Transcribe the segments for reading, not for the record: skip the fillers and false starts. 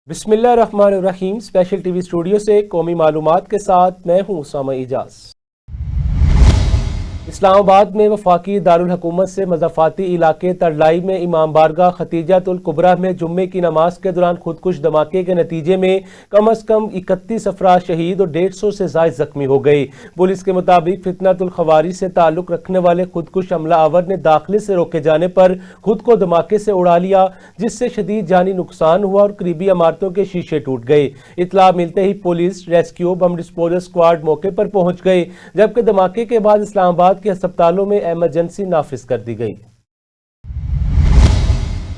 बिस्मिल्लाहिर्रहमानिर्रहीम। Special TV studio से कौमी मालूमात के साथ मैं हूं उसामा इजाज। इस्लामाबाद में वफाकी दारुल हुकूमत से मज़ाफ़ाती इलाके तरलाई में इमाम बारगाह खतीजतुल कुबरा में जुम्मे की नमाज के दौरान खुदकुश धमाके के नतीजे में कम अज़ कम 31 अफराद शहीद और 150 से ज़ायद ज़ख्मी हो गए। पुलिस के मुताबिक फितनतुल ख़वारिज से ताल्लुक़ रखने वाले खुदकुश हमला आवर ने दाखिले से रोके जाने पर खुद को धमाके से उड़ा लिया, जिससे शदीद जानी नुकसान हुआ और करीबी इमारतों के शीशे टूट गए। इत्तला मिलते ही police, rescue, bomb disposal squad मौके पर पहुंच गए, जबकि धमाके के बाद इस्लामाबाद के अस्पतालों में इमरजेंसी नाफिज कर दी गई।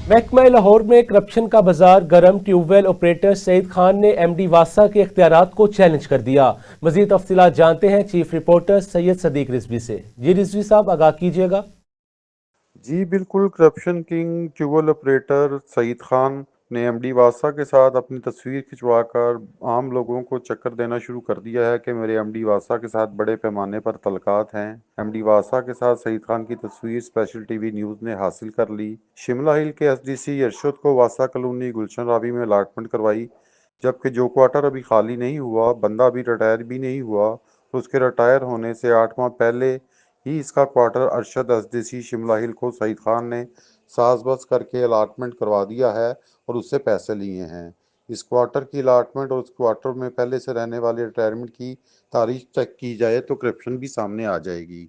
महकमा लाहौर में करप्शन का बाजार गर्म। ट्यूबवेल ऑपरेटर सईद खान ने एमडी वासा के इख्तियारात को चैलेंज कर दिया। मजीद तफसीलात जानते हैं चीफ रिपोर्टर सैयद सदीक रिजवी से। जी रिजवी साहब, आगाह कीजिएगा। जी बिल्कुल, corruption king tubewell operator Saeed Khan ने एमडी वासा के साथ अपनी तस्वीर खिंचवाकर आम लोगों को चक्कर देना शुरू कर दिया है कि मेरे एमडी वासा के साथ बड़े पैमाने पर तल्लुकात हैं। एमडी वासा के साथ सईद खान की तस्वीर स्पेशल टीवी न्यूज़ ने हासिल कर ली। शिमला हिल के एसडीसी अरशद को वासा कॉलोनी गुलशन रावी में अलाटमेंट करवाई, जबकि जो क्वार्टर अभी खाली नहीं हुआ, बंदा अभी रिटायर भी नहीं हुआ, तो उसके रिटायर होने से 8 माह पहले ही इसका क्वार्टर अरशद एसडीसी शिमला हिल को सईद खान ने साजबस करके अलाटमेंट करवा दिया है और उससे पैसे लिए हैं। इस क्वार्टर की अलाटमेंट और उस क्वार्टर में पहले से रहने वाले रिटायरमेंट की तारीख चेक की जाए तो करप्शन भी सामने आ जाएगी।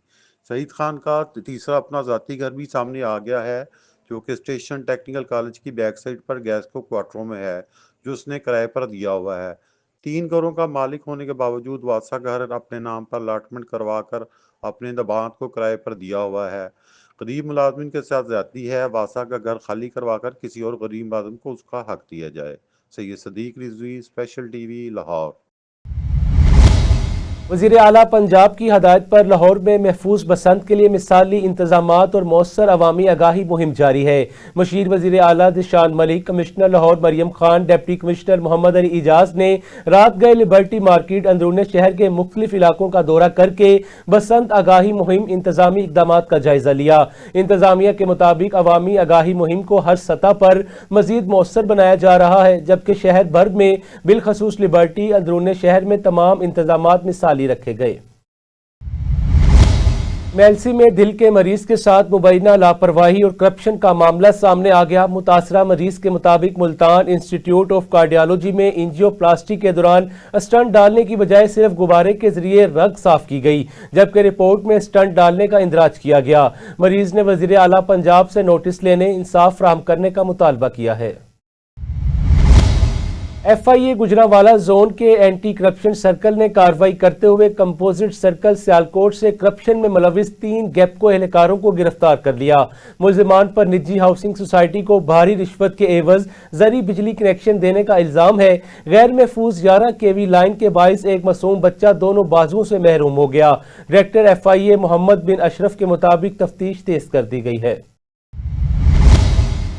सईद खान का तीसरा अपना ज़ाती घर भी सामने आ गया है, जो कि स्टेशन टेक्निकल कॉलेज की बैक साइड पर गैस्को क्वार्टरों में है, जो उसने किराए पर दिया हुआ है। 3 घरों का मालिक होने के बावजूद वासा घर अपने नाम पर अलाटमेंट करवा कर अपने दबात को किराए पर दिया हुआ है। गरीब मुलाजमिन के साथ ज्यादती है। वासा का घर खाली करवाकर किसी और गरीब मुलाजिम को उसका हक दिया जाए। Syed Sadiq Rizvi, special TV, Lahore. वज़ीर आला पंजाब की हदायत पर लाहौर में महफूज बसंत के लिए मिसाली इंतजामात और मौसर अवामी आगाही मुहिम जारी है। मशीर वज़ीर आला Dishan Malik, commissioner Lahore Maryam Khan, deputy commissioner Mohammad Ali Ijaz ने रात गए लिबर्टी मार्केट अंदरूनी शहर के मुख्तलिफ इलाकों का दौरा करके बसंत आगाही मुहिम इंतजामी इकदाम का जायजा लिया। इंतजामिया के मुताबिक अवामी आगाही मुहिम को हर सतह पर मजीद मौसर बनाया जा रहा है, जबकि शहर भर में बिलखसूस लिबर्टी अंदरूनी शहर में तमाम इंतजामात मिसाली रखे गए। मेलसी में दिल के मरीज के साथ मुबैना लापरवाही और करप्शन का मामला सामने आ गया। मुतासरा मरीज के मुताबिक मुल्तान इंस्टीट्यूट ऑफ कार्डियोलॉजी में एंजियोप्लास्टी के दौरान स्टंट डालने की बजाय सिर्फ गुब्बारे के जरिए रग साफ की गई, जबकि रिपोर्ट में स्टंट डालने का इंदराज किया गया। मरीज ने वजीर आला पंजाब से नोटिस लेने, इंसाफ फराहम करने का मुतालबा किया है। FIA गुजरांवाला जोन के एंटी करप्शन सर्कल ने कार्रवाई करते हुए कंपोजिट सर्कल सियालकोट से करप्शन में मुलविस 3 गैपको एहलकारों को गिरफ्तार कर लिया। मुलजिमान पर निजी हाउसिंग सोसाइटी को भारी रिश्वत के एवज जरी बिजली कनेक्शन देने का इल्जाम है। गैर महफूज 11 kV लाइन के बाइस एक मासूम बच्चा दोनों बाजुओं से महरूम हो गया। डायरेक्टर FIA मोहम्मद बिन अशरफ के मुताबिक तफ्तीश तेज कर दी गई है।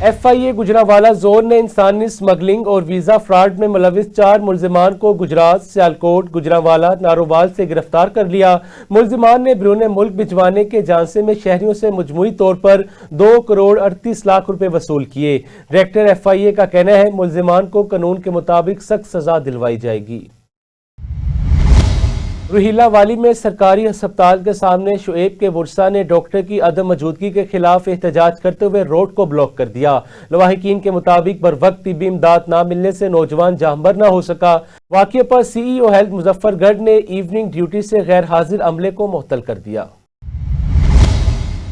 FIA गुजरांवाला जोन ने इंसानी स्मगलिंग और वीजा फ्रॉड में मुलविस 4 मुलजिमान को गुजरात, सियालकोट, गुजरांवाला, नारोवाल से गिरफ्तार कर लिया। मुलजिमान ने बैरून मुल्क भिजवाने के झांसे में शहरियों से मजमूई तौर पर 2 करोड़ 38 लाख रुपए वसूल किए। डायरेक्टर FIA का कहना है मुलजिमान को कानून के मुताबिक सख्त सजा दिलवाई जाएगी। रुहीला वाली में सरकारी अस्पताल के सामने शुएब के वर्सा ने डॉक्टर की अदम मौजूदगी के खिलाफ एहतजाज करते हुए रोड को ब्लॉक कर दिया। लवाहिकीन के मुताबिक बर वक्त तिब्बी इमदाद न मिलने से नौजवान जामबर न हो सका। वाक़े पर CEO हेल्थ मुजफ्फरगढ़ ने इवनिंग ड्यूटी से गैर हाजिर अमले को मुअत्तल कर दिया।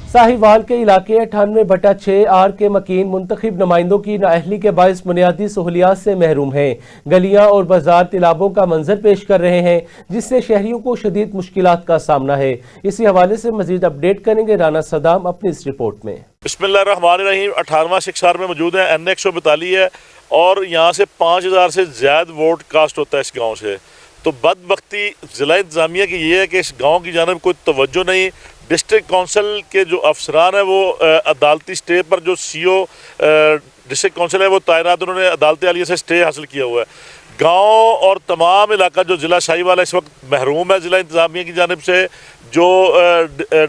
साहिवाल के इलाके 98/6 के मकीन मुंतखब नुमाइंदों की नाअहली के बायस बुनियादी सहूलियात से महरूम हैं। गलियां और बाजार तालाबों का मंजर पेश कर रहे हैं, जिससे शहरियों को शदीद मुश्किलात का सामना है। इसी हवाले से मजीद अपडेट करेंगे राना सदाम अपनी इस रिपोर्ट में। बिस्मिल्लाहिर्रहमानिर्रहीम। 18वां शिक्षार में मौजूद है। NA 142 है और यहाँ से 5000 से ज़्यादा वोट कास्ट होता है इस गाँव से। तो बदबख्ती ज़िला इंतज़ामिया की ये है कि इस गाँव की जानब कोई तवज्जो नहीं। डिस्ट्रिक्ट काउंसिल के जो अफसरान हैं वो अदालती स्टे पर, जो CO डिस्ट्रिक्ट काउंसिल है वो तायनात, उन्होंने अदालती आलिया से स्टे हासिल किया हुआ है। गांव और तमाम इलाका जो ज़िला शाहीवाल इस वक्त महरूम है ज़िला इंतज़ामिया की जानिब से। जो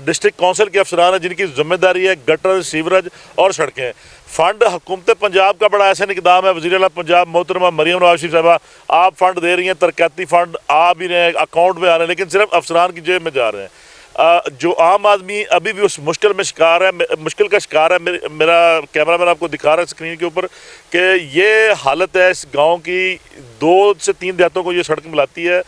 डिस्ट्रिक्ट कौंसिल के अफसरान हैं जिनकी ज़िम्मेदारी है गटर, सीवरेज और सड़कें। फ़ंड हुकूमत पंजाब का बड़ा ऐसा इक़दाम है। वज़ीर आला पंजाब मोहतरमा मरियम नवाज़ शरीफ साहबा आप फ़ंड दे रही हैं, तरक्याती फ़ंड आ भी रहे हैं, अकाउंट में आ रहे हैं, लेकिन सिर्फ अफसरान की जेब में जा रहे हैं। जो आम आदमी अभी भी उस मुश्किल का शिकार है। मेरा कैमरामैन आपको दिखा रहा है स्क्रीन के ऊपर कि ये हालत है इस गांव की। 2 से 3 देहातों को ये सड़क मिलाती है।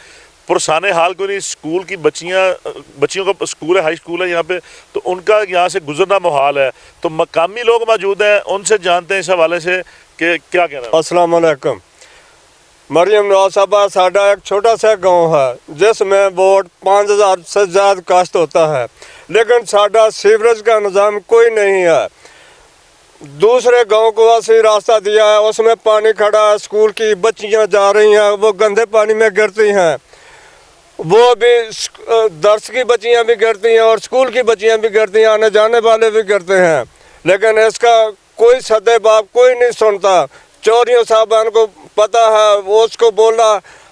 पुरसाने हाल को नहीं, स्कूल की बच्चियों का स्कूल है, हाई स्कूल है यहाँ पे, तो उनका यहाँ से गुजरना मुहाल है। तो मकामी लोग मौजूद हैं, उनसे जानते हैं इस हवाले से कि क्या कहना है। अस्सलाम वालेकुम। मरियम नवाज साहबा साडा एक छोटा सा गांव है जिसमें वोट 5000 से ज़्यादा कास्ट होता है, लेकिन साडा सीवरेज का निज़ाम कोई नहीं है। दूसरे गांव को ऐसे रास्ता दिया है, उसमें पानी खड़ा है, स्कूल की बच्चियां जा रही हैं, वो गंदे पानी में गिरती हैं। वो भी दर्स की बच्चियां भी गिरती हैं और स्कूल की बच्चियां भी गिरती हैं, आने जाने वाले भी गिरते हैं, लेकिन इसका कोई सदे बाप कोई नहीं सुनता। चोरियों साहबान को पता है, वो उसको बोला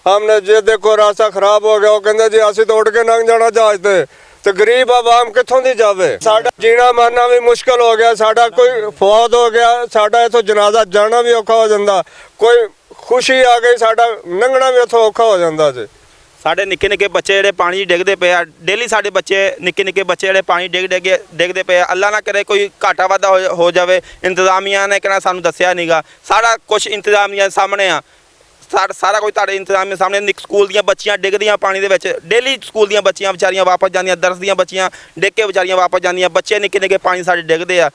हमने जे देखो रास्ता खराब हो गया, वो कहते जी असी तो उड़ के लंघ जाना चाहते, तो गरीब आवाम कितों दी जावे। साडा जीना मरना भी मुश्किल हो गया, साडा कोई फौत हो गया, साडा इथों जनाजा जाना भी औखा हो जाता, कोई खुशी आ गई साडा लंघना भी इथों औखा हो जाता जी। ਸਾਡੇ ਨਿੱਕੇ ਨਿੱਕੇ ਬੱਚੇ ਜਿਹੜੇ ਪਾਣੀ 'ਚ ਡਿੱਗਦੇ ਪਏ ਆ, ਡੇਲੀ ਸਾਡੇ ਬੱਚੇ ਨਿੱਕੇ ਨਿੱਕੇ ਬੱਚੇ ਜਿਹੜੇ ਪਾਣੀ ਡਿੱਗਦੇ ਪਏ ਆ। ਅੱਲਾ ਨਾ ਕਰੇ ਕੋਈ ਘਾਟਾ ਵਾਧਾ ਹੋ ਜਾਵੇ, ਇੰਤਜ਼ਾਮੀਆਂ ਨੇ ਕਹਿਣਾ ਸਾਨੂੰ ਦੱਸਿਆ ਨਹੀਂਗਾ। ਸਾਰਾ ਕੁਝ ਇੰਤਜ਼ਾਮੀਆਂ ਸਾਹਮਣੇ ਆ, ਸਾਰਾ ਕੁਝ ਤੁਹਾਡੇ ਇੰਤਜ਼ਾਮੀਆਂ ਸਾਹਮਣੇ। ਸਕੂਲ ਦੀਆਂ ਬੱਚੀਆਂ ਡਿੱਗਦੀਆਂ ਪਾਣੀ ਦੇ ਵਿੱਚ, ਡੇਲੀ ਸਕੂਲ ਦੀਆਂ ਬੱਚੀਆਂ ਵਿਚਾਰੀਆਂ ਵਾਪਸ ਜਾਂਦੀਆਂ, ਦਰਸ ਦੀਆਂ ਬੱਚੀਆਂ ਡਿੱਗ ਕੇ ਵਿਚਾਰੀਆਂ ਵਾਪਸ ਜਾਂਦੀਆਂ। ਬੱਚੇ ਨਿੱਕੇ ਨਿੱਕੇ ਪਾਣੀ ਸਾਡੇ ਡਿੱਗਦੇ ਆ,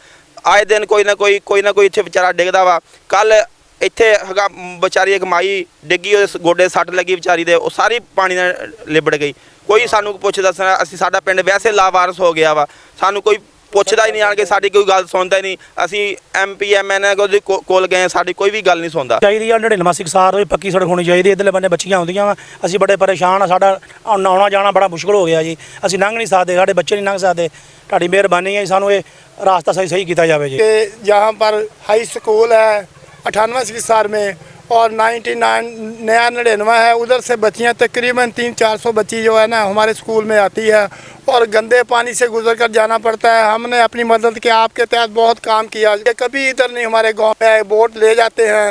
ਆਏ ਦਿਨ ਕੋਈ ਨਾ ਕੋਈ ਇੱਥੇ ਵਿਚਾਰਾ ਡਿੱਗਦਾ ਵਾ। ਕੱਲ ਇੱਥੇ ਹੈਗਾ ਵਿਚਾਰੀ ਇੱਕ ਮਾਈ ਡਿੱਗੀ, ਉਹਦੇ ਗੋਡੇ ਸੱਟ ਲੱਗੀ ਵਿਚਾਰੀ ਦੇ, ਉਹ ਸਾਰੀ ਪਾਣੀ ਨਾਲ ਲਿਬੜ ਗਈ। ਕੋਈ ਸਾਨੂੰ ਪੁੱਛ ਦੱਸਣਾ, ਅਸੀਂ ਸਾਡਾ ਪਿੰਡ ਵੈਸੇ ਲਾਵਾਰਸ ਹੋ ਗਿਆ ਵਾ, ਸਾਨੂੰ ਕੋਈ ਪੁੱਛਦਾ ਹੀ ਨਹੀਂ, ਆਣ ਕੇ ਸਾਡੀ ਕੋਈ ਗੱਲ ਸੁਣਦਾ ਹੀ ਨਹੀਂ। ਅਸੀਂ MP MN ਉਹਦੇ ਕੋਲ ਗਏ, ਸਾਡੀ ਕੋਈ ਵੀ ਗੱਲ ਨਹੀਂ ਸੁਣਦਾ। ਚਾਹੀਦੀ ਆ 99 ਸਿਕਸਾਰ ਹੋਈ, ਪੱਕੀ ਸੜਕ ਹੋਣੀ ਚਾਹੀਦੀ। ਇੱਧਰਲੇ ਬੰਨੇ ਬੱਚੀਆਂ ਆਉਂਦੀਆਂ ਵਾ, ਅਸੀਂ ਬੜੇ ਪਰੇਸ਼ਾਨ ਆ, ਸਾਡਾ ਆਉਣਾ ਜਾਣਾ ਬੜਾ ਮੁਸ਼ਕਲ ਹੋ ਗਿਆ ਜੀ। ਅਸੀਂ ਲੰਘ ਨਹੀਂ ਸਕਦੇ, ਸਾਡੇ ਬੱਚੇ ਨਹੀਂ ਲੰਘ ਸਕਦੇ। ਤੁਹਾਡੀ ਮਿਹਰਬਾਨੀ ਹੈ, ਸਾਨੂੰ ਇਹ ਰਾਸਤਾ ਸਹੀ ਕੀਤਾ ਜਾਵੇ ਜੀ। कि यहाँ पर हाई स्कूल है 98 सिकसार में और 99 नया 99 है, उधर से बच्चियाँ तकरीबन 300-400 बच्ची जो है ना हमारे स्कूल में आती है और गंदे पानी से गुजर कर जाना पड़ता है। हमने अपनी मदद के आपके तहत बहुत काम किया, कभी इधर नहीं हमारे गांव में वोट ले जाते हैं,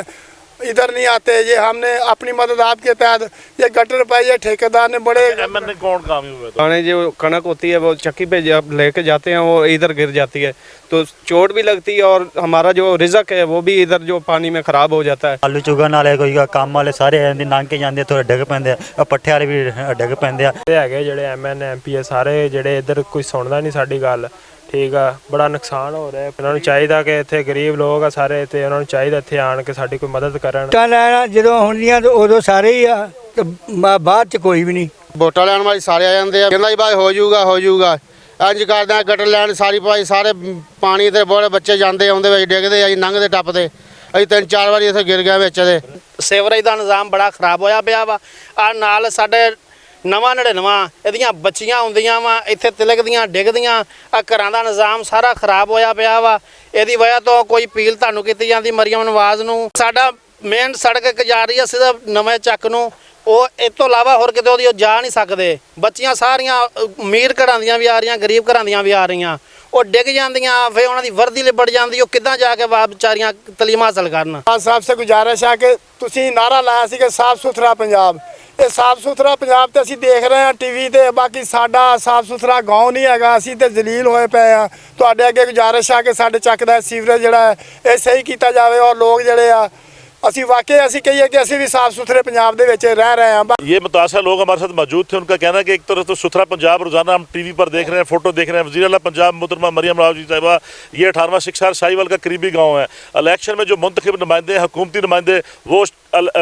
इधर नहीं आते। ये हमने अपनी मदद आपके तहत ये गटर पाई है, ठेकेदार ने बड़े MN कौन काम हुआ था? खाने जो कनक होती है वो चक्की पे जब लेके जाते हैं वो इधर गिर जाती है, तो चोट भी लगती है और हमारा जो रिज़क है वो भी इधर जो पानी में ख़राब हो जाता है। आलू चुगन वाले कोई काम वाले सारे लंघ के जाते, थोड़े डिग पैंदे, पट्ठे वाले भी डिग पैंदे। ਹੈਗੇ ਜਿਹੜੇ MN MP ਸਾਰੇ ਜਿਹੜੇ ਇੱਧਰ ਕੋਈ ਸੁਣਦਾ ਨਹੀਂ ਸਾਡੀ ਗੱਲ, ਠੀਕ ਆ। ਬੜਾ ਨੁਕਸਾਨ ਹੋ ਰਿਹਾ, ਇਹਨਾਂ ਨੂੰ ਚਾਹੀਦਾ ਕਿ ਇੱਥੇ ਗਰੀਬ ਲੋਕ ਆ ਸਾਰੇ, ਤੇ ਉਹਨਾਂ ਨੂੰ ਚਾਹੀਦਾ ਇੱਥੇ ਆਣ ਕੇ ਸਾਡੀ ਕੋਈ ਮਦਦ ਕਰਨ। ਵੋਟਾਂ ਲੈਣਾ ਜਦੋਂ ਹੁੰਦੀਆਂ ਤਾਂ ਉਦੋਂ ਸਾਰੇ ਹੀ ਆ, ਤੇ ਬਾਅਦ ਚ ਕੋਈ ਵੀ ਨਹੀਂ। ਵੋਟਾਂ ਲੈਣ ਵਾਲੀ ਸਾਰੇ ਆ ਜਾਂਦੇ ਆ, ਕਹਿੰਦਾ ਜੀ ਭਾਈ ਹੋ ਜਾਊਗਾ ਇੰਜ ਕਰਦੇ ਆ। ਗਟਰ ਲੈਣ ਸਾਰੀ ਭਾਈ ਸਾਰੇ ਪਾਣੀ ਤੇ ਬੋਲੇ ਬੱਚੇ ਜਾਂਦੇ ਆਉਂਦੇ ਵਿੱਚ ਡਿੱਗਦੇ ਆ ਜੀ, ਲੰਘਦੇ ਟੱਪਦੇ। ਅਸੀਂ 3-4 ਵਾਰੀ ਇੱਥੇ ਗਿਰ ਗਏ ਵਿੱਚ ਦੇ। ਸੀਵਰੇਜ ਦਾ ਨਿਜ਼ਾਮ ਬੜਾ ਖਰਾਬ ਹੋਇਆ ਪਿਆ ਵਾ। ਆ ਨਾਲ ਸਾਡੇ ਨਵਾਂ 99 ਇਹਦੀਆਂ ਬੱਚੀਆਂ ਆਉਂਦੀਆਂ ਵਾ, ਇੱਥੇ ਤਿਲਕਦੀਆਂ ਡਿੱਗਦੀਆਂ। ਆ ਘਰਾਂ ਦਾ ਨਿਜ਼ਾਮ ਸਾਰਾ ਖਰਾਬ ਹੋਇਆ ਪਿਆ ਵਾ। ਇਹਦੀ ਵਜ੍ਹਾ ਤੋਂ ਕੋਈ ਅਪੀਲ ਤੁਹਾਨੂੰ ਕੀਤੀ ਜਾਂਦੀ ਮਰੀਮ ਨਵਾਜ਼ ਨੂੰ। ਸਾਡਾ ਮੇਨ ਸੜਕ ਇੱਕ ਜਾ ਰਹੀ ਹੈ ਸਿੱਧਾ ਨਵੇਂ ਚੱਕ ਨੂੰ, ਉਹ ਇਸ ਤੋਂ ਇਲਾਵਾ ਹੋਰ ਕਿਤੇ ਉਹਦੀ ਉਹ ਜਾ ਨਹੀਂ ਸਕਦੇ। ਬੱਚੀਆਂ ਸਾਰੀਆਂ ਅਮੀਰ ਘਰਾਂ ਦੀਆਂ ਵੀ ਆ ਰਹੀਆਂ, ਗਰੀਬ ਘਰਾਂ ਦੀਆਂ ਵੀ ਆ ਰਹੀਆਂ, ਉਹ ਡਿੱਗ ਜਾਂਦੀਆਂ, ਫਿਰ ਉਹਨਾਂ ਦੀ ਵਰਦੀ ਲਿਬੜ ਜਾਂਦੀ, ਉਹ ਕਿੱਦਾਂ ਜਾ ਕੇ ਵਿਚਾਰੀਆਂ ਤਾਲੀਮ ਹਾਸਲ ਕਰਨ। ਸਾਹਿਬ ਸੇ ਗੁਜ਼ਾਰਿਸ਼ ਹੈ ਕਿ ਤੁਸੀਂ ਨਾਰਾ ਲਾਇਆ ਸੀ ਕਿ ਸਾਫ਼ ਸੁਥਰਾ ਪੰਜਾਬ, ਇਹ ਸਾਫ਼ ਸੁਥਰਾ ਪੰਜਾਬ ਤੇ ਅਸੀਂ ਦੇਖ ਰਹੇ ਹਾਂ ਟੀਵੀ ਤੇ, ਬਾਕੀ ਸਾਡਾ ਸਾਫ਼ ਸੁਥਰਾ ਗਾਉਂ ਨਹੀਂ ਹੈਗਾ। ਅਸੀਂ ਤੇ ਜ਼ਲੀਲ ਹੋਏ ਪਏ ਆ। ਤੁਹਾਡੇ ਅੱਗੇ ਗੁਜ਼ਾਰਿਸ਼ ਆ ਕਿ ਸਾਡੇ ਚੱਕ ਦਾ ਸੀਵਰੇਜ ਜਿਹੜਾ ਹੈ ਇਹ ਸਹੀ ਕੀਤਾ ਜਾਵੇ ਔਰ ਲੋਕ ਜਿਹੜੇ ਆ ਅਸੀਂ वाकई ਅਸੀਂ ਕਹੀਏ ਕਿ ਅਸੀਂ ਵੀ ਸਾਫ਼ ਸੁਥਰੇ ਪੰਜਾਬ ਦੇ ਵਿੱਚ ਰਹਿ ਰਹੇ ਹਾਂ। ये मुतासर लोग हमारे साथ मौजूद थे, उनका कहना है कि एक तरफ तो सुथरा पंजाब रोजाना हम टीवी पर देख रहे हैं, फोटो देख रहे हैं। वज़ीर आला पंजाब मोहतरमा मरियम नवाज़ शरीफ साहिबा, ये 18वां सिकसार शाहीवाल का करीबी गाँव है। इलेक्शन में जो मुंतखब नुमाइंदे हैं, हुकूमती नुमाइंदे, वो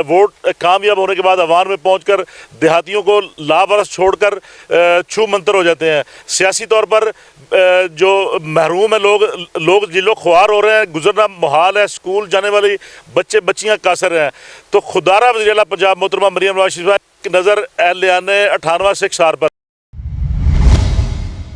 वोट कामयाब होने के बाद अवान में पहुँच कर देहातियों को लावारस छोड़कर छू मंतर हो जाते हैं। सियासी तौर पर जो महरूम है लोग जिलो ख्वार हो रहे हैं, गुजरना मुहाल है, स्कूल जाने वाली बच्चे बच्चियाँ कासर हैं। तो खुदारा वज़ीर आला पंजाब मोहतरमा मरियम नवाज़ शरीफ की नज़र एहलियान 18वां सिकसार पर।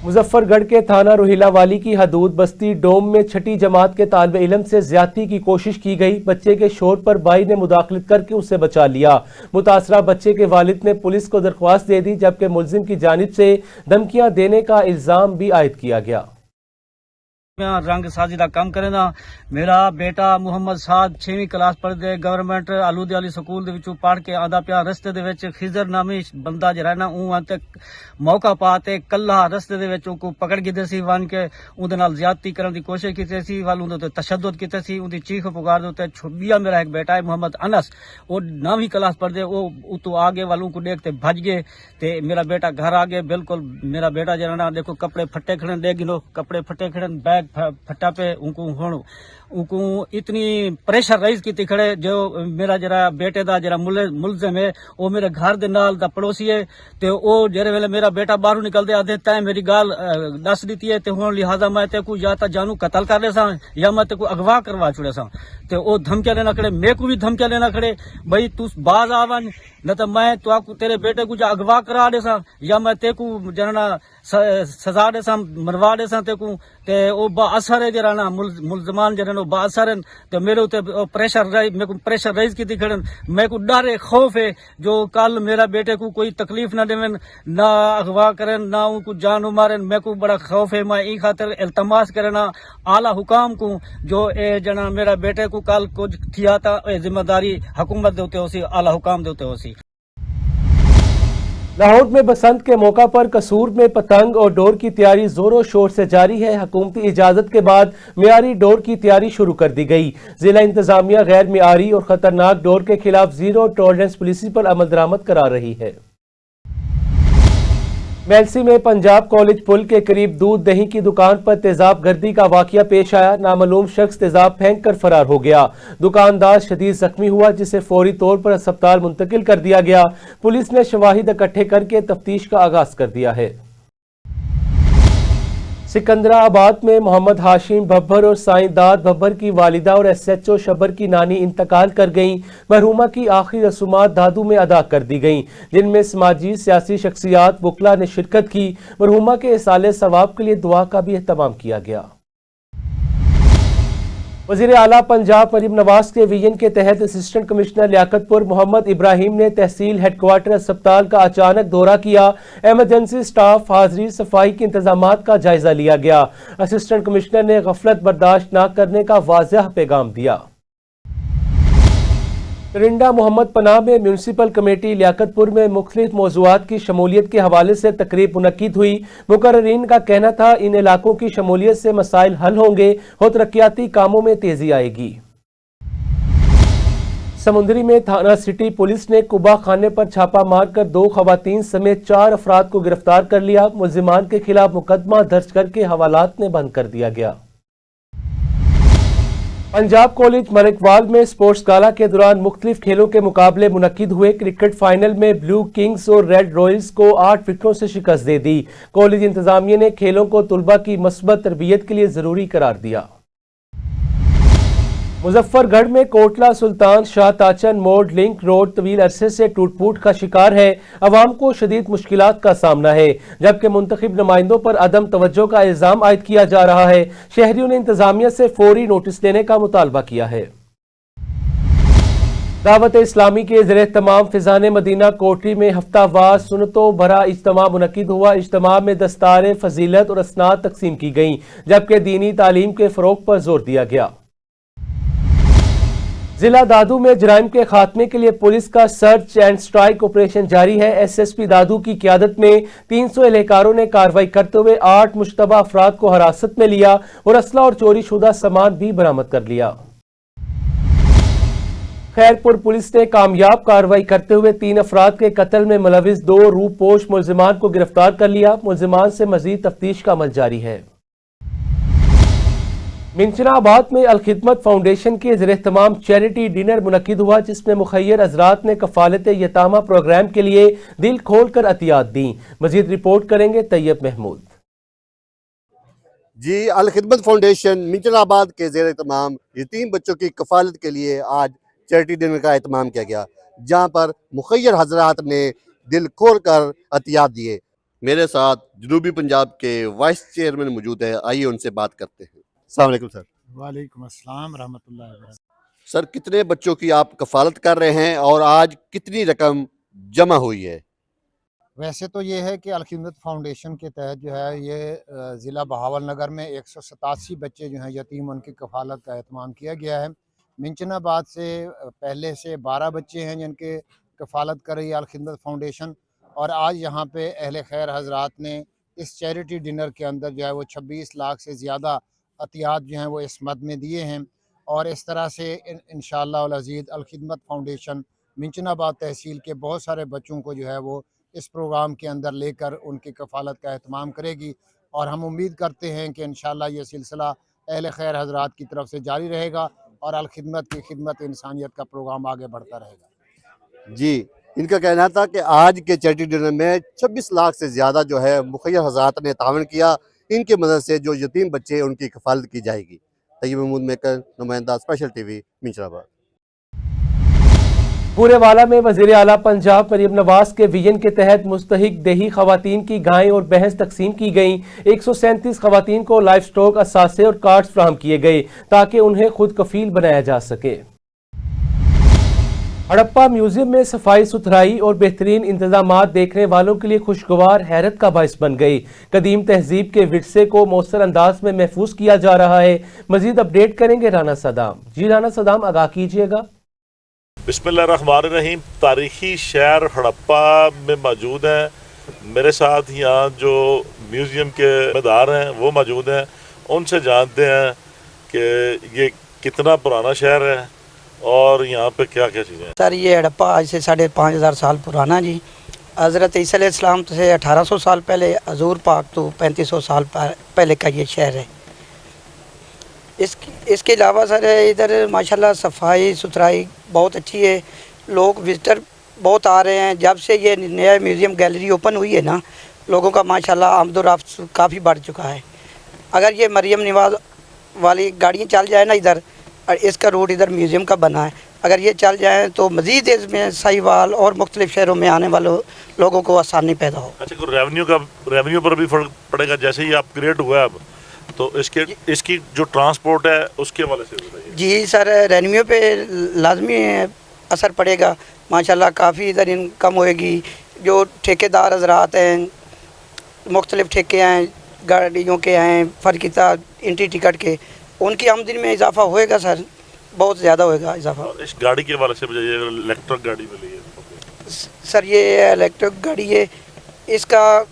मुजफ्फरगढ़ के थाना रोहिला वाली की हदूद बस्ती डोम में छठी जमात के तालिब इल्म से ज्यादती की कोशिश की गई। बच्चे के शोर पर भाई ने मुदाखलत करके उसे बचा लिया। मुतासरा बच्चे के वालिद ने पुलिस को दरख्वास्त दे दी, जबकि मुलजिम की जानिब से धमकियां देने का इल्जाम भी आयद किया गया। रंग साजी का काम करे ना। मेरा बेटा मुहम्मद साद 6वीं क्लास पढ़दे गवर्नमेंट आलूदे वाली स्कूल दे विचों पढ़ के आंदा पिया। रस्ते दे विच खिजर नामी बंदा जरा ना ते मौका पाते कल्ला रस्ते दे विच को पकड़ गिदे सी वन के उहदे नाल ज्यादती करन दी कोशिश कीती सी। वाल उहदे ते तशद्दुद कीते सी। उहदी चीख पुकार दे उत्ते छुबिया मेरा एक बेटा है मुहम्मद अनस, वो 9वीं क्लास पढ़दे, वो उतो आगे वालों को देखते भज गए ते मेरा बेटा घर आ गए। बिल्कुल मेरा बेटा जरा ना देखो कपड़े फट्टे खड़े दे गिनो, कपड़े फट्टे खड़े बैग फटा पे उनको इतनी प्रेशर राइज की खड़े। जो मेरा जरा बेटे दा जरा मुलजिम है वो मेरे घर दे नाल दा पड़ोसी है ते वो जेरे वेले मेरा बेटा बाहरों निकलदे आदे तै मेरी गाल दस दी है ते हुण लिहाजा मैं ते को या ता जानू कत्ल कर दे सा या मैं ते को अगवा करवा छुड़े सा। ते वो धमकियां लेना खड़े, मेरे को भी धमकियां लेना खड़े भाई तू बाज आवन न तो मैं तो तेरे बेटे को जा अगवा करा दे सा या मैं ते को जना सजा दे सा मरवा दे सा ते को। ते ओ बा असर है जरा ना मुलजमान जरा बा असर है ते मेरे उते प्रेशर मेरे को प्रेशर राइज की खड़न। मेरे को डर है, खौफ है जो कल मेरा बेटे को कोई तकलीफ ना देवन, ना अगवा करन, ना उनको जान मारन। मेरे को बड़ा खौफ है। मैं ई खातिर इल्तमास करना आला हुकाम को जो ए जना मेरा बेटे को कल कुछ किया था जिम्मेदारी हुकूमत देते हो सी, आला हुकाम देते हो सी। लाहौर में बसंत के मौका पर कसूर में पतंग और डोर की तैयारी जोरों शोर से जारी है। हुकूमती इजाजत के बाद मियारी डोर की तैयारी शुरू कर दी गई। जिला इंतजामिया गैर मियारी और खतरनाक डोर के खिलाफ जीरो टॉलरेंस पॉलिसी पर अमल दरामद करा रही है। मेलसी में पंजाब कॉलेज पुल के करीब दूध दही की दुकान पर तेजाब गर्दी का वाकया पेश आया। नामालूम शख्स तेजाब फेंक कर फरार हो गया। दुकानदार शदीद जख्मी हुआ, जिसे फौरी तौर पर अस्पताल मुंतकिल कर दिया गया। पुलिस ने शवाहिद इकट्ठे करके तफ्तीश का आगाज कर दिया है। सिकंदराबाद में मोहम्मद हाशिम भब्बर और साईंदाद भब्बर की वालिदा और SHO शब्बर की नानी इंतकाल कर गईं। मरहुमा की आखिरी रसूमात दादू में अदा कर दी गईं, जिनमें समाजी सियासी शख्सियात वकला ने शिरकत की। मरहुमा के इसाले सवाब के लिए दुआ का भी एहतमाम किया गया। वज़ीर आला पंजाब मरीम नवाज के विजन के तहत असिस्टेंट कमिश्नर लियाकतपुर मोहम्मद इब्राहिम ने तहसील हेडक्वार्टर अस्पताल का अचानक दौरा किया। एमरजेंसी स्टाफ हाजिरी सफाई के इंतजामात का जायजा लिया गया। असिस्टेंट कमिश्नर ने गफलत बर्दाश्त न करने का वाज़ेह पैगाम दिया। परिंदा मोहम्मद पनाह में म्यूनसिपल कमेटी लियाकतपुर में मुख्तलिफ मौज़ूआत की शमूलियत के हवाले से तकरीब मुनक्किद हुई। मुकर्ररीन का कहना था इन इलाकों की शमूलियत से मसाइल हल होंगे और तरक्याती कामों में तेजी आएगी। समुंदरी में थाना सिटी पुलिस ने कुबा खाने पर छापा मारकर 2 खवातीन समेत 4 अफराद को गिरफ्तार कर लिया। मुल्जिमान के खिलाफ मुकदमा दर्ज करके हवालात में बंद कर दिया गया। पंजाब कॉलेज मलिकवाल में स्पोर्ट्स गाला के दौरान मुख्तलिफ खेलों के मुकाबले मुनक्किद हुए। क्रिकेट फाइनल में ब्लू किंग्स और रेड रॉयल्स को 8 विकेटों से शिकस्त दे दी। कॉलेज इंतजामिया ने खेलों को तुलबा की मस्बत तरबियत के लिए जरूरी करार दिया। मुजफ्फरगढ़ में कोटला सुल्तान शाह ताचन मोड़ लिंक रोड तवील अरसे से टूट फूट का शिकार है। अवाम को शदीद मुश्किलात का सामना है, जबकि मुंतखब नुमाइंदों पर अदम तवज्जो का इल्जाम आयद किया जा रहा है। शहरियों ने इंतजामिया से फौरी नोटिस लेने का मुतालबा किया है। दावत इस्लामी के ज़रिए तमाम फिजान मदीना कोटरी में हफ्तावार सुनतों भरा इज्तिमा मुनक्किद हुआ। इज्तिमा में दस्तार फजीलत और असनाद तकसीम की गईं, जबकि दीनी तालीम के फरोग पर जोर दिया गया। जिला दादू में जराइम के खात्मे के लिए पुलिस का सर्च एंड स्ट्राइक ऑपरेशन जारी है। SSP दादू की क़यादत में 300 एहलकारों ने कार्रवाई करते हुए 8 मुश्तबा अफराद को हिरासत में लिया और असला और चोरी शुदा सामान भी बरामद कर लिया। खैरपुर पुलिस ने कामयाब कार्रवाई करते हुए 3 अफराद के कत्ल में मुलविस 2 रूपोश मुल्जिमान को गिरफ्तार कर लिया। मुल्जिमान से मजीद तफ्तीश का अमल जारी है। मिंचनाबाद में अलखिदमत फाउंडेशन के ज़रिए तमाम चैरिटी डिनर मुनक्किद हुआ, जिसमें मुखैर हजरात ने कफालत यतामा प्रोग्राम के लिए दिल खोल कर अतियात दी। मजीद रिपोर्ट करेंगे तैयब महमूद। जी, अलखिदमत फाउंडेशन मिंचनाबाद के ज़रिए तमाम यतीम बच्चों की कफालत के लिए आज चैरिटी डिनर का एहतमाम किया गया, जहाँ पर मुखैर हजरात ने दिल खोल कर अतियात दिए। मेरे साथ जनूबी पंजाब के वाइस चेयरमैन मौजूद है, आइए उनसे बात करते हैं। अस्सलाम वालेकुम सर। वालेकुम अस्सलाम रहमतुल्लाहि व बरकातहू। सर, कितने बच्चों की आप कफालत कर रहे हैं और आज कितनी रकम जमा हुई है? वैसे तो ये है कि अलखिदमत फाउंडेशन के तहत जो है ये ज़िला बहावल नगर में 187 बच्चे जो हैं यतीम, उनकी कफालत का एहतमाम किया गया है। मिंचनाबाद से पहले से 12 बच्चे हैं जिनके कफालत कर रही है अलखिदमत फाउंडेशन, और आज यहाँ पे अहले खैर हजरात ने इस चैरिटी डिनर के अंदर जो है वो 26 लाख से ज़्यादा अतियात जो हैं वो इस मद में दिए हैं। और इस तरह से इंशाअल्लाह अज़ीज़ अलखिदमत फाउंडेशन मिंचनाबाद तहसील के बहुत सारे बच्चों को जो है वो इस प्रोग्राम के अंदर लेकर उनकी कफालत का एहतमाम करेगी, और हम उम्मीद करते हैं कि इंशाअल्लाह ये सिलसिला अहले खैर हजरात की तरफ से जारी रहेगा और अलखिदमत की खिदमत इंसानियत का प्रोग्राम आगे बढ़ता रहेगा। जी, इनका कहना था कि आज के चैरिटी डिनर में 26 लाख से ज़्यादा जो है मुखिया हजरात ने तावन किया। इनकी मदद से जो यतीम बच्चे उनकी कफालत की जाएगी। तैयब महमूद मेकर, नुमाइंदा स्पेशल टीवी, मिंचनाबाद। पूरेवाला में वज़ीर आला पंजाब मरियम नवाज के विजन के तहत मुस्तहिक देही खवातीन की गायें और भैंस तकसीम की गईं। 137 खवातीन को लाइफ स्टॉक असासे और कार्ड्स फराहम किए गए ताकि उन्हें खुद कफील बनाया जा सके। हड़प्पा म्यूजियम में सफाई सुथराई और बेहतरीन इंतजामात देखने वालों के लिए खुशगवार हैरत का बाइस बन गई। कदीम तहजीब के विरसे को मौसर अंदाज में महफूज किया जा रहा है। मजीद अपडेट करेंगे राना सदाम। जी राना सदाम, आगाह कीजिएगा। बिस्मिल्लाहिर्रहमानिर्रहीम। तारीखी शहर हड़प्पा में मौजूद हैं। मेरे साथ यहाँ जो म्यूज़ियम के जिम्मेदार हैं वो मौजूद हैं। उनसे जानते हैं कि ये कितना पुराना शहर है और यहाँ पे क्या क्या चीज़ें हैं। सर, ये हड़प्पा आज से 5,500 साल पुराना जी। हज़रत ईसा अलैहिस्सलाम से 1800 साल पहले, हजूर पाक तो 3500 साल पहले का ये शहर है। इसके अलावा सर इधर माशाल्लाह सफाई सुथराई बहुत अच्छी है। लोग विजिटर बहुत आ रहे हैं। जब से ये नया म्यूज़ियम गैलरी ओपन हुई है ना, लोगों का माशाल्लाह आमदोरफ्त काफ़ी बढ़ चुका है। अगर ये मरियम नवाज वाली गाड़ियाँ चल जाए ना इधर, और इसका रूट इधर म्यूज़ियम का बना है, अगर ये चल जाए तो मज़ीद इसमें साहिवाल और मुख्तलिफ शहरों में आने वालों लोगों को आसानी पैदा हो। अच्छा, कोई रेवेन्यू पर भी फ़र्क पड़ेगा? जैसे ही अपग्रेड हुआ है अब तो इसकी जो ट्रांसपोर्ट है उसके हवाले से बताइए। जी सर, रेवेन्यू पे लाजमी असर पड़ेगा। माशाल्लाह काफ़ी इधर इनकम होएगी। जो ठेकेदार हजरात हैं, मुख्तलिफ ठेके हैं, गाड़ियों के हैं, फ़र्कीता एंट्री टिकट के, उनकी आमदनी में इजाफा होएगा सर, बहुत ज़्यादा होएगा इजाफा। इस गाड़ी के हवाले से बताइए, इलेक्ट्रिक गाड़ी मिली है सर, ये इलेक्ट्रिक गाड़ी है, इसका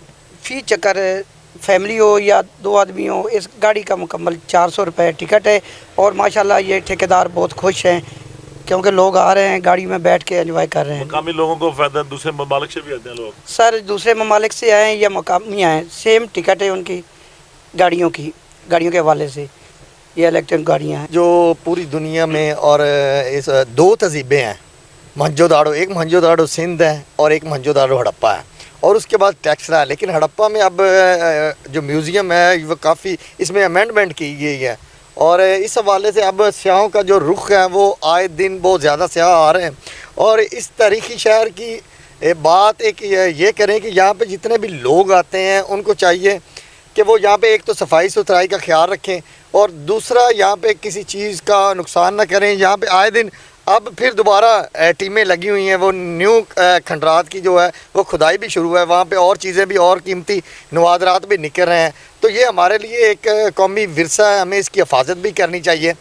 फ़ी चक्कर फैमिली हो या 2 आदमी हो, इस गाड़ी का मुकम्मल 400 रुपये टिकट है। और माशाल्लाह ये ठेकेदार बहुत खुश हैं क्योंकि लोग आ रहे हैं गाड़ी में बैठ के एंजॉय कर रहे हैं। मकामी लोगों को फ़ायदा, दूसरे ममालिक से भी आते हैं लोग? सर, दूसरे ममालिक से आए या मकामी आए, सेम टिकट है उनकी गाड़ियों के हवाले से। ये इलेक्ट्रिक गाड़ियाँ हैं जो पूरी दुनिया में, और इस 2 तहजीबें हैं, मोहनजोदाड़ो, एक मोहनजोदाड़ो सिंध है और एक मोहनजोदाड़ो हड़प्पा है, और उसके बाद टेक्सला है। लेकिन हड़प्पा में अब जो म्यूज़ियम है वो काफ़ी, इसमें अमेंडमेंट की गई है, और इस हवाले से अब सियाहों का जो रुख है वो आए दिन बहुत ज़्यादा सियाह आ रहे हैं। और इस तारीख़ी शहर की बात एक ये करें कि यहाँ पे जितने भी लोग आते हैं उनको चाहिए कि वो यहाँ पे एक तो सफाई सुथराई का ख्याल रखें, और दूसरा यहाँ पे किसी चीज़ का नुकसान ना करें। यहाँ पे आए दिन अब फिर दोबारा टीमें लगी हुई हैं, वो न्यू खंडरात की जो है वो खुदाई भी शुरू है, वहाँ पे और चीज़ें भी और कीमती नवादरात भी निकल रहे हैं। तो ये हमारे लिए एक कौमी विरसा है, हमें इसकी हिफाजत भी करनी चाहिए।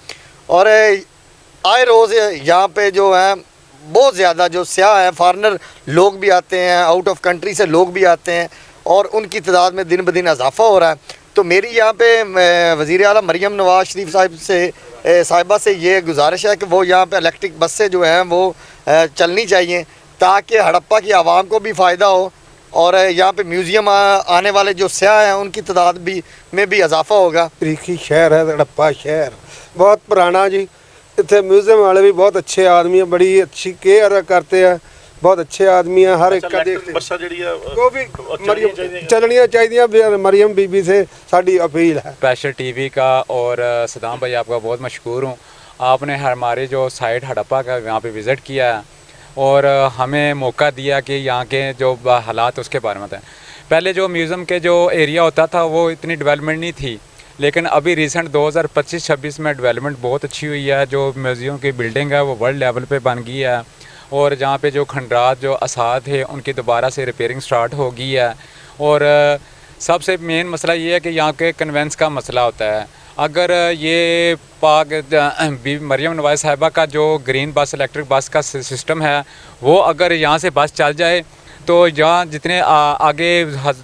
और आए रोज़ यहाँ पे जो है बहुत ज़्यादा जो सियाह हैं, फॉरेनर लोग भी आते हैं, आउट ऑफ कंट्री से लोग भी आते हैं, और उनकी तादाद में दिन ब दिन इजाफा हो रहा है। तो मेरी यहाँ पे वज़ीर आला मरियम नवाज शरीफ साहिबा से ये गुजारिश है कि वो यहाँ पे इलेक्ट्रिक बसें जो हैं वो चलनी चाहिए ताकि हड़प्पा की आवाम को भी फ़ायदा हो, और यहाँ पे म्यूज़ियम आने वाले जो सियाह हैं उनकी तादाद में भी इजाफा होगा। तारीखी शहर है हड़प्पा शहर, बहुत पुराना जी। इतने म्यूज़ियम वाले भी बहुत अच्छे आदमी हैं, बड़ी अच्छी केयर करते हैं, बहुत अच्छे आदमी हैं। हर एक का देखते वो भी चलनियाँ चाहिए। मरियम बीबी से साड़ी अपील है। स्पेशल टीवी का और सदाम भाई आपका बहुत मशहूर हूँ। आपने हमारे जो साइट हड़प्पा का यहाँ पे विज़िट किया है और हमें मौका दिया कि यहाँ के जो हालात उसके बारे में बताएं। पहले जो म्यूज़ियम के जो एरिया होता था वो इतनी डेवलपमेंट नहीं थी, लेकिन अभी रिसेंट 2025-26 में डेवलपमेंट बहुत अच्छी हुई है। जो म्यूज़ियम की बिल्डिंग है वो वर्ल्ड लेवल पे बन गई है, और जहाँ पे जो खंडरात जो असार थे उनकी दोबारा से रिपेयरिंग स्टार्ट हो गई है। और सबसे मेन मसला ये है कि यहाँ के कन्वेंस का मसला होता है। अगर ये पाक मरियम नवाज़ साहिबा का जो ग्रीन बस इलेक्ट्रिक बस का सिस्टम है वो अगर यहाँ से बस चल जाए तो यहाँ जितने आगे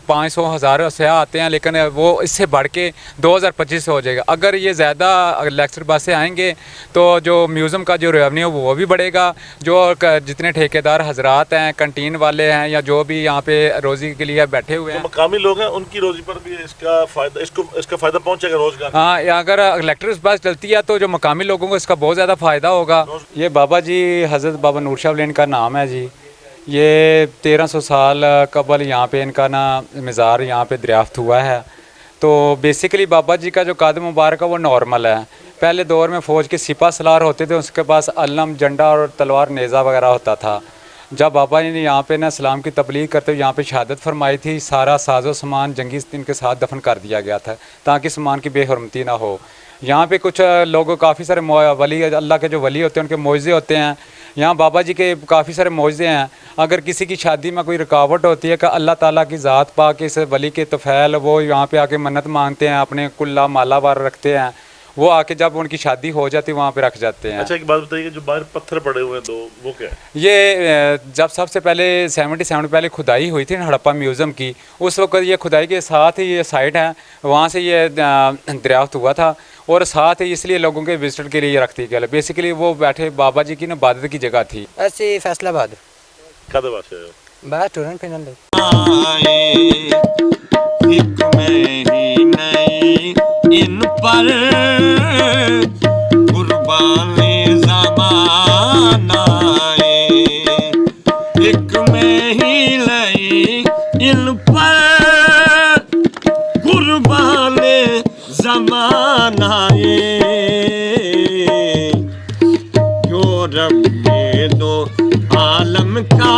500,000 सयाह आते हैं, लेकिन वो इससे बढ़ के 2025 हो जाएगा। अगर ये ज़्यादा इलेक्ट्रिक बसें आएंगे तो जो म्यूज़ियम का जो रेवेन्यू वो भी बढ़ेगा। जो जितने ठेकेदार हजरात हैं, कंटीन वाले हैं, या जो भी यहाँ पे रोज़ी के लिए बैठे हुए हैं, मकामी लोग हैं, उनकी रोज़ी पर भी इसका फ़ायदा पहुँचेगा, रोज़गार। हाँ, अगर इलेक्ट्रिक बस चलती है तो जो मकामी लोगों को इसका बहुत ज़्यादा फ़ायदा होगा। ये बाबा जी हज़रत बाबा नूर शाह का नाम है जी। ये 1300 साल कबल यहाँ पे इनका ना मज़ार यहाँ पे दरियाफ्त हुआ है। तो बेसिकली बाबा जी का जो कदम मुबारक है वो नॉर्मल है। पहले दौर में फ़ौज के सिपा सलार होते थे, उसके पास अलम, झंडा और तलवार नेज़ा वगैरह होता था। जब बाबा जी ने यहाँ पे ना इस्लाम की तबलीग करते हुए यहाँ पे शहादत फरमाई थी, सारा साजो सामान जंगी इनके साथ दफन कर दिया गया था ताकि सामान की बेहरमती ना हो। यहाँ पे कुछ लोगों काफ़ी सारे वली, अल्लाह के जो वली होते हैं उनके मोइज़े होते हैं। यहाँ बाबा जी के काफ़ी सारे मोइज़े हैं। अगर किसी की शादी में कोई रुकावट होती है कि अल्लाह ताला की ज़ात पा के इस वली के तफ़ैल वो यहाँ पे आके मन्नत मांगते हैं, अपने कुल्ला माला वार रखते हैं, वो आके जब उनकी शादी हो जाती है वहाँ पे रख जाते हैं। अच्छा, एक बात बताइए, जो बाहर पत्थर पड़े हुए हैं दो, वो क्या है? ये जब सबसे पहले 77 पहले खुदाई हुई थी ना हड़प्पा म्यूज़ियम की, उस वक्त ये खुदाई के साथ ही ये साइट है, वहाँ से ये दरियाफ्त हुआ था, और साथ ही इसलिए लोगों के विजिट के लिए रख दी गई। बेसिकली वो बैठे बाबा जी की ना इबादत की जगह थी। ऐसी फैसलाबाद कद बात बात टूरन फिनल एक में ही नहीं इन पर कुर्बानी ज़माना एक में ही नहीं इन पर कुर्बानी ज़माना यूरोप के दो आलम का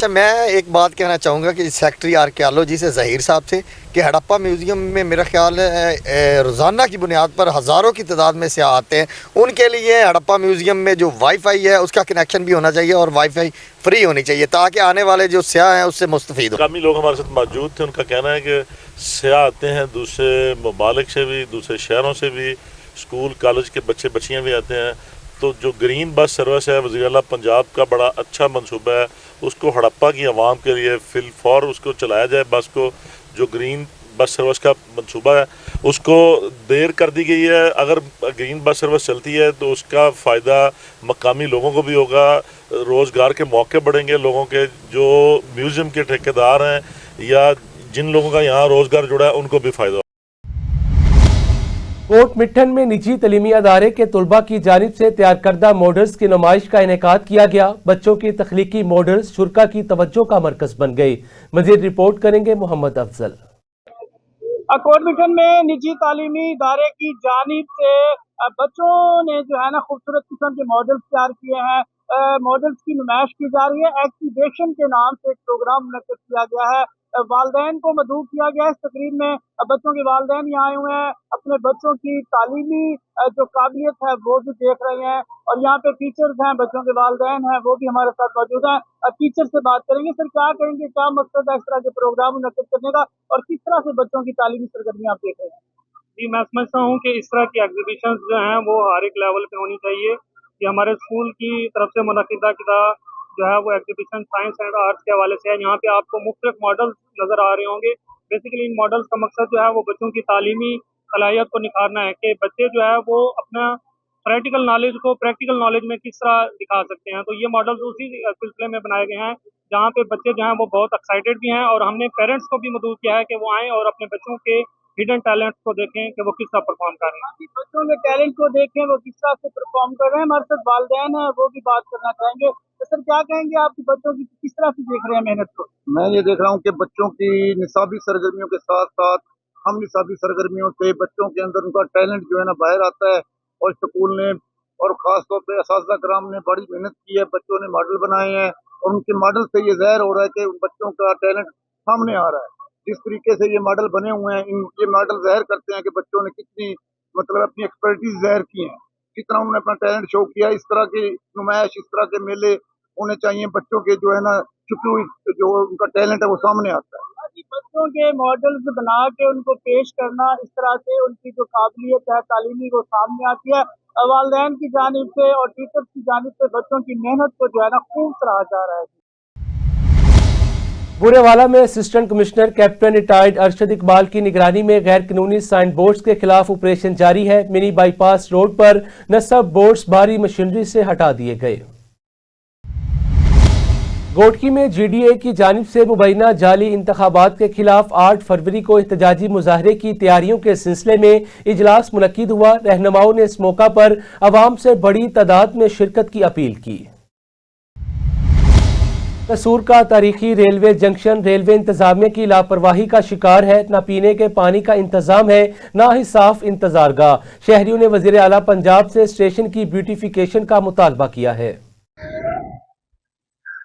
मैं एक बात कहना चाहूँगा कि सेक्रेटरी आर्कियोलॉजी से ज़हीर साहब थे कि हड़प्पा म्यूज़ियम में मेरा ख्याल है रोज़ाना की बुनियाद पर हज़ारों की तादाद में से आते हैं। उनके लिए हड़प्पा म्यूज़ियम में जो वाईफाई है उसका कनेक्शन भी होना चाहिए और वाईफाई फ्री होनी चाहिए ताकि आने वाले जो सयाह हैं उससे मुस्तफ़ीद हो। काफ़ी लोग हमारे साथ मौजूद थे, उनका कहना है कि सयाह आते हैं दूसरे ममालिक से भी, दूसरे शहरों से भी, स्कूल कॉलेज के बच्चे बच्चियाँ भी आते हैं। तो जो ग्रीन बस सर्विस है वज़ीर आला पंजाब का बड़ा अच्छा मंसूबा है, उसको हड़प्पा की आवाम के लिए फिलफौर उसको चलाया जाए। बस को जो ग्रीन बस सर्विस का मंसूबा है उसको देर कर दी गई है। अगर ग्रीन बस सर्विस चलती है तो उसका फ़ायदा मकामी लोगों को भी होगा, रोज़गार के मौके बढ़ेंगे लोगों के, जो म्यूज़ियम के ठेकेदार हैं या जिन लोगों का यहाँ रोज़गार जुड़ा है उनको भी फ़ायदा। कोट मिट्ठन में निजी तलीमी अदारे के तलबा की जानिब से तैयार करदा मॉडल्स की नुमाइश का इनेकाद किया गया। बच्चों की तख्लीकी मॉडल्स शुरा की तवज्जो का मरकज बन गई। मजीद रिपोर्ट करेंगे मोहम्मद अफजल। कोट मिट्ठन में निजी तालीमी इदारे की जानिब से बच्चों ने जो है ना खूबसूरत किस्म के मॉडल्स तैयार किए हैं। मॉडल्स की नुमाइश की जा रही है। एक्टिवेशन के नाम से एक प्रोग्राम मुनक्किद किया गया है। वालदैन को मदऊ किया गया है। इस तकरीब में बच्चों के वालदैन यहाँ आए हुए हैं, अपने बच्चों की तालीमी जो काबिलियत है वो भी देख रहे हैं, और यहाँ पे टीचर्स हैं, बच्चों के वालदैन हैं, वो भी हमारे साथ मौजूद हैं। टीचर से बात करेंगे, सर क्या कहेंगे, क्या मकसद है इस तरह के प्रोग्राम मुनक्किद करने का, और किस तरह से बच्चों की तालीमी सरगर्मियाँ आप देख रहे हैं? जी, मैं समझता हूँ कि इस तरह की एग्जीबिशन जो हैं वो हर एक लेवल पे होनी चाहिए। कि हमारे स्कूल की तरफ से मुनक्किदा किदा जो है वो एग्जीबिशन साइंस एंड आर्ट्स के हवाले से है। यहाँ पे आपको मुख्तलिफ मॉडल्स नज़र आ रहे होंगे। बेसिकली इन मॉडल्स का मकसद जो है वो बच्चों की तालीमी सलाहियत को निखारना है कि बच्चे जो है वो अपना प्रैक्टिकल नॉलेज को प्रैक्टिकल नॉलेज में किस तरह दिखा सकते हैं। तो ये मॉडल्स उसी सिलसिले में बनाए गए हैं जहाँ पे बच्चे जो हैं वो बहुत एक्साइटेड भी हैं, और हमने पेरेंट्स को भी मदऊ किया है कि वो आएँ और अपने बच्चों के हिडन टैलेंट्स को देखें कि वो किस तरह परफॉर्म कर रहे हैं। बच्चों के टैलेंट को देखें वो किस तरह से परफॉर्म कर रहे हैं। हमारे साथ वालिदैन है, वो भी बात करना चाहेंगे। तो सर क्या कहेंगे, आपके बच्चों की किस तरह से देख रहे हैं मेहनत को? मैं ये देख रहा हूँ कि बच्चों की निसाबी सरगर्मियों के साथ साथ हम निसाबी सरगर्मियों से बच्चों के अंदर उनका टैलेंट जो है ना बाहर आता है, और स्कूल ने और ख़ास तौर पे असातिज़ा कराम ने बड़ी मेहनत की है, बच्चों ने मॉडल बनाए हैं और उनके मॉडल से ये ज़ाहिर हो रहा है कि उन बच्चों का टैलेंट सामने आ रहा है। जिस तरीके से ये मॉडल बने हुए हैं, ये मॉडल ज़ाहिर करते हैं कि बच्चों ने कितनी मतलब अपनी एक्सपर्टीज़ ज़ाहिर की हैं, कितना उन्होंने अपना टैलेंट शो किया। इस तरह की नुमाइश, इस तरह के मेले होने चाहिए, बच्चों के जो है ना छुपी हुई जो उनका टैलेंट है वो सामने आता है। बच्चों के मॉडल्स बना के उनको पेश करना, इस तरह से उनकी जो काबिलियत है तालीमी वो सामने आती है। वालिदैन की जानिब से और टीचर्स की जानिब से बच्चों की मेहनत को जो है ना खूब सराहा जा रहा है। बुरेवाला में assistant commissioner captain retired Arshad Iqbal की निगरानी में गैर कानूनी साइन बोर्ड्स के खिलाफ ऑपरेशन जारी है। मिनी बाईपास रोड पर नस्ब बोर्ड्स भारी मशीनरी से हटा दिए गए। गोटकी में GDA की जानिब से मुबैना जाली इंतखाबात के खिलाफ 8 फरवरी को एहतजाजी मुजाहरे की तैयारियों के सिलसिले में इजलास मुनक्किद हुआ। रहनुमाओं ने इस मौका पर अवाम से बड़ी तादाद में शिरकत की अपील की। कसूर का तारीखी रेलवे जंक्शन रेलवे इंतजामिया की लापरवाही का शिकार है। न पीने के पानी का इंतजाम है, न ही साफ इंतजारगाह। शहरियों ने वजीर आला पंजाब से स्टेशन की ब्यूटिफिकेशन का मुतालबा किया है।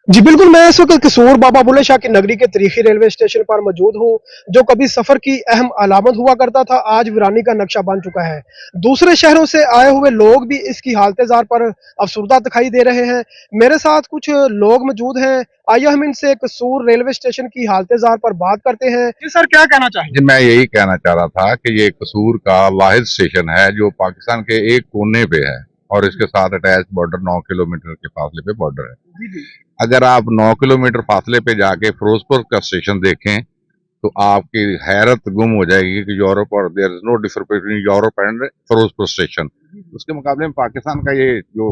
जी बिल्कुल, मैं इस वक्त कसूर बाबा बुल्ले शाह की नगरी के तारीखी रेलवे स्टेशन पर मौजूद हूँ, जो कभी सफर की अहम अलामत हुआ करता था, आज वीरानी का नक्शा बन चुका है। दूसरे शहरों से आए हुए लोग भी इसकी हालत-ए-ज़ार पर अफसुर्दा दिखाई दे रहे हैं। मेरे साथ कुछ लोग मौजूद हैं, आइए हम इनसे कसूर रेलवे स्टेशन की हालत-ए-ज़ार पर बात करते हैं। जी सर, क्या कहना चाहेंगे? जी, मैं यही कहना चाह रहा था कि ये कसूर का वाहिद स्टेशन है जो पाकिस्तान के एक कोने पे है और इसके साथ अटैच बॉर्डर 9 किलोमीटर के फासले पे बॉर्डर है। अगर आप 9 किलोमीटर फासले पे जाके फिरोजपुर का स्टेशन देखें तो आपकी हैरत गुम हो जाएगी कि यूरोप और there is no difference between Europe and Ferozepur station. उसके मुकाबले में पाकिस्तान का ये जो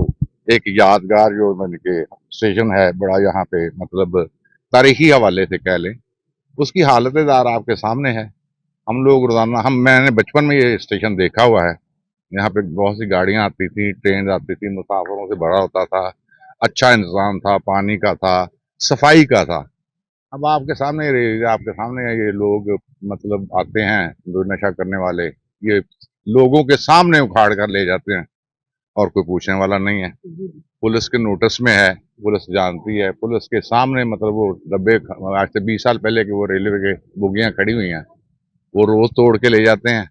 एक यादगार जो मतलब के स्टेशन है बड़ा यहाँ पे मतलब तारीखी हवाले से कह लें, उसकी हालत-ए-ज़ार आपके सामने है। हम लोग रोजाना मैंने बचपन में ये स्टेशन देखा हुआ है। यहाँ पे बहुत सी गाड़ियाँ आती थी, ट्रेन आती थी, मुसाफिरों से भरा होता था, अच्छा इंतजाम था, पानी का था, सफाई का था। अब आपके सामने ये लोग मतलब आते हैं जो नशा करने वाले, ये लोगों के सामने उखाड़ कर ले जाते हैं और कोई पूछने वाला नहीं है। पुलिस के नोटिस में है, पुलिस जानती है, पुलिस के सामने मतलब वो डब्बे आज से 20 साल पहले की वो रेलवे के बोगियाँ खड़ी हुई हैं, वो रोज तोड़ के ले जाते हैं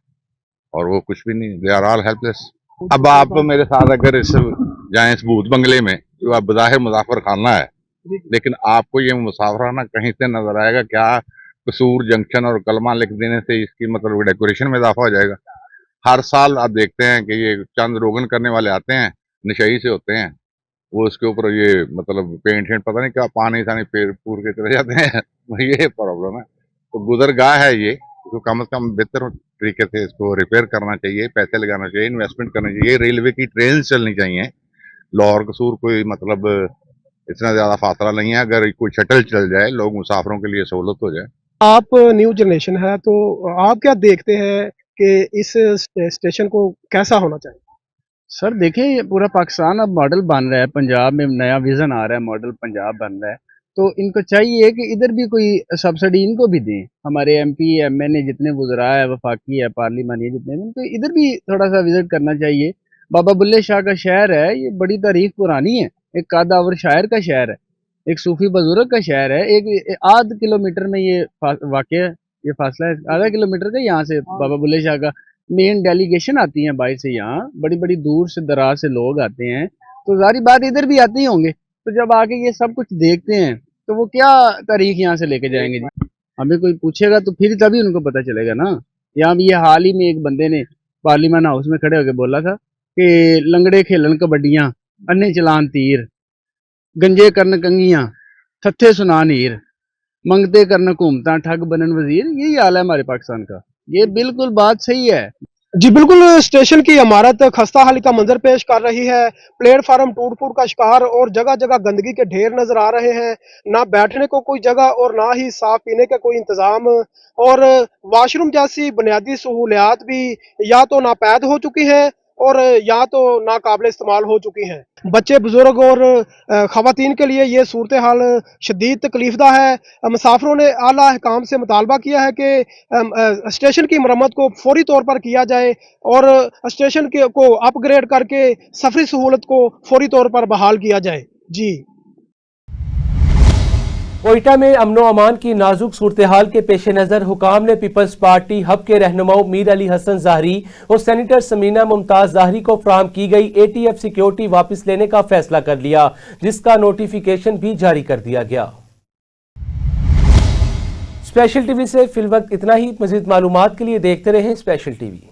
और वो कुछ भी नहीं, दे आर ऑल हेल्पलेस। अब आप मेरे साथ अगर इस जाएं इस भूत बंगले में, जो आप बज़ाहिर मुसाफिर खाना है, लेकिन आपको ये मुसाफराना कहीं से नजर आएगा क्या? कसूर जंक्शन और कलमा लिख देने से इसकी मतलब डेकोरेशन में इजाफा हो जाएगा। हर साल आप देखते हैं कि ये चंद रोगन करने वाले आते हैं, नशई से होते हैं, वो उसके ऊपर ये मतलब पेंट पता नहीं क्या पानी सानी पूर के चले जाते हैं। ये प्रॉब्लम है। तो गुजरगाह है ये, तो कम से कम बेहतर तरीके से इसको रिपेयर करना चाहिए, पैसे लगाना चाहिए, इन्वेस्टमेंट करना चाहिए, रेलवे की ट्रेन चलनी चाहिए। लाहौर कसूर कोई मतलब इतना ज्यादा फासला नहीं है, अगर कोई शटल चल जाए लोग मुसाफिरों के लिए सहूलत हो जाए। आप न्यू जनरेशन है तो आप क्या देखते हैं कि इस स्टेशन को कैसा होना चाहिए? सर देखिए, ये पूरा पाकिस्तान अब मॉडल बन रहा है, पंजाब में नया विजन आ रहा है, मॉडल पंजाब बन रहा है, तो इनको चाहिए कि इधर भी कोई सब्सिडी इनको भी दें। हमारे MP MNA जितने वज़रा है, वफाकी है, पार्लिमानी है, जितने उनको इधर भी थोड़ा सा विजिट करना चाहिए। बाबा बुल्ले शाह का शहर है, ये बड़ी तारीख पुरानी है, एक कादावर शायर का शहर है, एक सूफी बुजुर्ग का शहर है। एक आध किलोमीटर में ये वाक़या ये फासला है, आधा किलोमीटर का यहाँ से बाबा बुल्ले शाह का मेन डेलीगेशन आती है बाहर से, यहाँ बड़ी बड़ी दूर से दराज से लोग आते हैं, तो जारी बात इधर भी आते ही होंगे। तो जब आके ये सब कुछ देखते हैं तो वो क्या तारीख यहाँ से लेके जाएंगे जी? हमें कोई पूछेगा तो फिर तभी उनको पता चलेगा ना। यहाँ भी ये हाल ही में एक बंदे ने पार्लियामेंट हाउस में खड़े होकर बोला था कि लंगड़े खेलन कबड्डियां, अन्ने चलान तीर, गंजे करन कंगियां, थत्थे सुना नीर, मंगते करन घूमता, ठग बनन वजीर। यही हाल है हमारे पाकिस्तान का। ये बिल्कुल बात सही है जी बिल्कुल। स्टेशन की इमारत खस्ता हाली का मंजर पेश कर रही है, प्लेटफार्म टूट फूट का शिकार और जगह जगह गंदगी के ढेर नजर आ रहे हैं। ना बैठने को कोई जगह और ना ही साफ पीने का कोई इंतजाम, और वाशरूम जैसी बुनियादी सहूलियात भी या तो नापैद हो चुकी हैं और यहाँ तो नाकाबिल इस्तेमाल हो चुकी हैं। बच्चे, बुजुर्ग और ख़वातीन के लिए ये सूरत हाल शदीद तकलीफदा है। मुसाफिरों ने आला अहकाम से मुतालबा किया है कि स्टेशन की मरम्मत को फौरी तौर पर किया जाए और स्टेशन को अपग्रेड करके सफरी सहूलत को फौरी तौर पर बहाल किया जाए। जी। कोयटा में अमनो अमान की नाजुक सूरत हाल के पेश नज़र हुकाम ने पीपल्स पार्टी हब के रहनुमाओं मीर अली हसन ज़ाहरी और सेनेटर समीना मुमताज़ ज़ाहरी को फराहम की गई ATF सिक्योरिटी वापस लेने का फैसला कर लिया, जिसका नोटिफिकेशन भी जारी कर दिया गया। स्पेशल टीवी से फिलवक्त इतना ही। मज़ीद मालूमात के लिए देखते रहें स्पेशल टीवी।